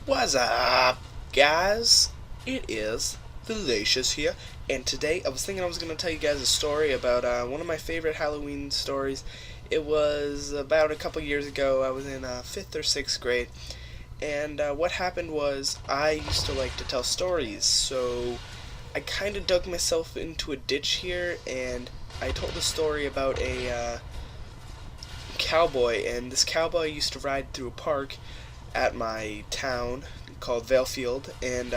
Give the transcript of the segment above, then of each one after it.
What's up, guys? It is Delicious here, and today I was thinking I was going to tell you guys a story about one of my favorite Halloween stories. It was about a couple years ago. I was in 5th or 6th grade, and what happened was I used to like to tell stories, so I kind of dug myself into a ditch here, and I told a story about a cowboy, and this cowboy used to ride through a park at my town called Valefield, and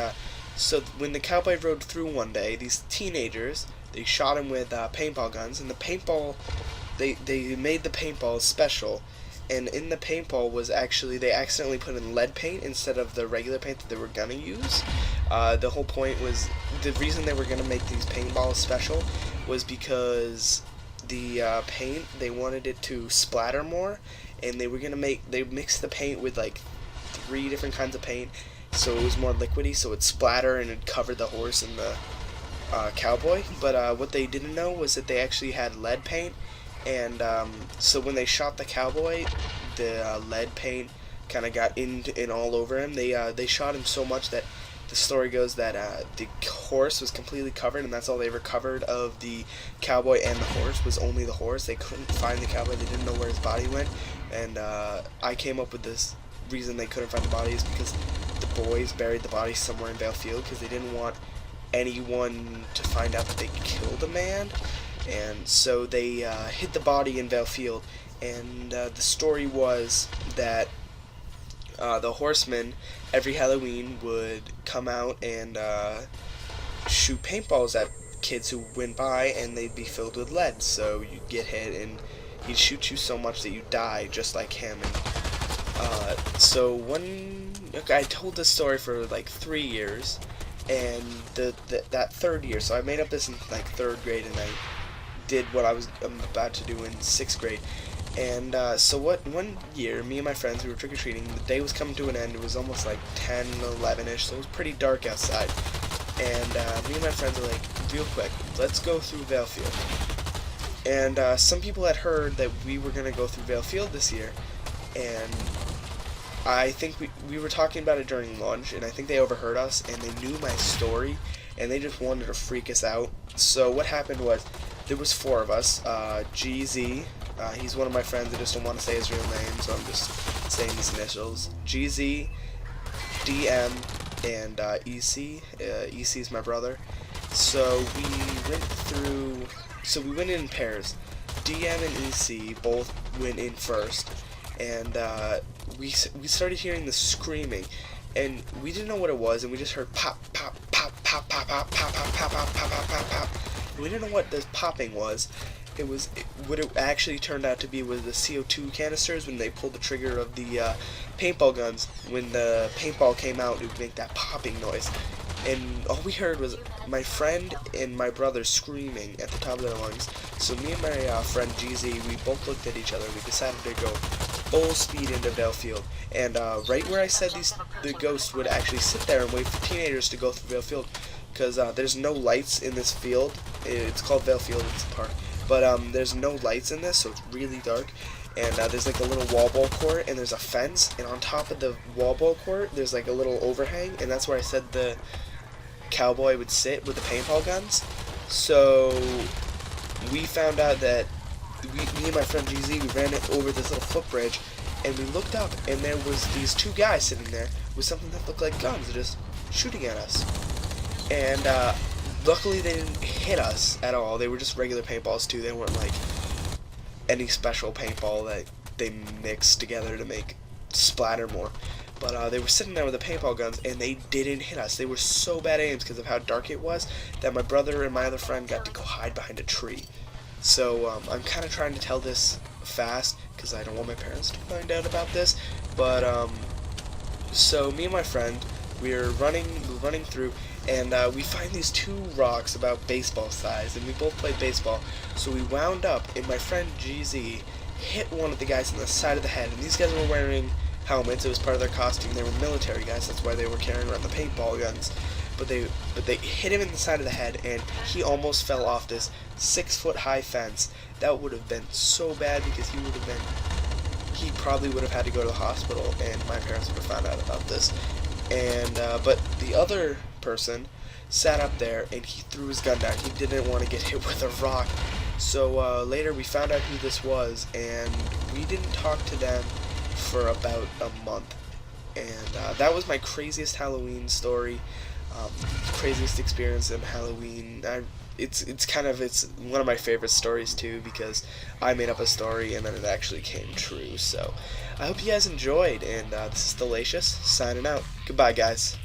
so when the cowboy rode through one day, these teenagers, they shot him with paintball guns, and the paintball, they made the paintball special, and in the paintball was actually, they accidentally put in lead paint instead of the regular paint that they were gonna use. The whole point was, the reason they were gonna make these paintballs special was because the paint, they wanted it to splatter more, and they mixed the paint with like 3 different kinds of paint, so it was more liquidy, so it'd splatter and it'd cover the horse and the cowboy. But what they didn't know was that they actually had lead paint, and so when they shot the cowboy, the lead paint kind of got in all over him. They shot him so much that the story goes that the horse was completely covered, and that's all they recovered of the cowboy and the horse was only the horse. They couldn't find the cowboy. They didn't know where his body went, and I came up with this reason they couldn't find the body is because the boys buried the body somewhere in Valefield because they didn't want anyone to find out that they killed a man, and so they hid the body in Valefield. And the story was that the horsemen every Halloween would come out and shoot paintballs at kids who went by, and they'd be filled with lead, so you'd get hit and he'd shoot you so much that you die just like him. And I told this story for like 3 years, and that third year, so I made up this in like 3rd grade, and I did what I'm about to do in 6th grade. And so one year, me and my friends, we were trick-or-treating. The day was coming to an end. It was almost like 10, 11-ish, so it was pretty dark outside. And me and my friends were like, real quick, let's go through Valefield. And some people had heard that we were going to go through Valefield this year, and I think we were talking about it during lunch, and I think they overheard us, and they knew my story, and they just wanted to freak us out. So what happened was, there was 4 of us. GZ, he's one of my friends. I just don't want to say his real name, so I'm just saying his initials. GZ, DM, and EC. EC is my brother. So we went in pairs. DM and EC both went in first, and we started hearing the screaming, and we didn't know what it was, and we just heard pop, pop, pop, pop, pop, pop, pop, pop, pop, pop, pop, pop, pop, pop. We didn't know what this popping was. What it actually turned out to be was the CO2 canisters when they pulled the trigger of the paintball guns. When the paintball came out, it would make that popping noise. And all we heard was my friend and my brother screaming at the top of their lungs. So me and my friend GZ, we both looked at each other. We decided to go full speed into Valefield. And right where I said the ghost would actually sit there and wait for teenagers to go through Valefield, because there's no lights in this field. It's called Valefield, it's a park. But there's no lights in this, so it's really dark. And there's like a little wall ball court, and there's a fence, and on top of the wall ball court, there's like a little overhang, and that's where I said the cowboy would sit with the paintball guns. So we found out that me and my friend GZ, we ran it over this little footbridge, and we looked up, and there was these 2 guys sitting there with something that looked like guns, just shooting at us. And luckily they didn't hit us at all. They were just regular paintballs too. They weren't like any special paintball that they mixed together to make splatter more. But they were sitting there with the paintball guns, and they didn't hit us. They were so bad aims because of how dark it was that my brother and my other friend got to go hide behind a tree. So I'm kind of trying to tell this fast because I don't want my parents to find out about this. But so me and my friend, we're running through, and we find these 2 rocks about baseball size, and we both played baseball. So we wound up, and my friend GZ hit one of the guys in the side of the head, and these guys were wearing helmets. It was part of their costume. They were military guys, that's why they were carrying around the paintball guns. But they hit him in the side of the head, and he almost fell off this 6-foot high fence. That would have been so bad because he probably would have had to go to the hospital, and my parents would have found out about this. and but the other person sat up there and he threw his gun down. He didn't want to get hit with a rock. So later we found out who this was, and we didn't talk to them for about a month. And that was my craziest Halloween story, craziest experience in Halloween. It's one of my favorite stories too, because I made up a story and then it actually came true. So I hope you guys enjoyed, and this is Delicious signing out. Goodbye, guys.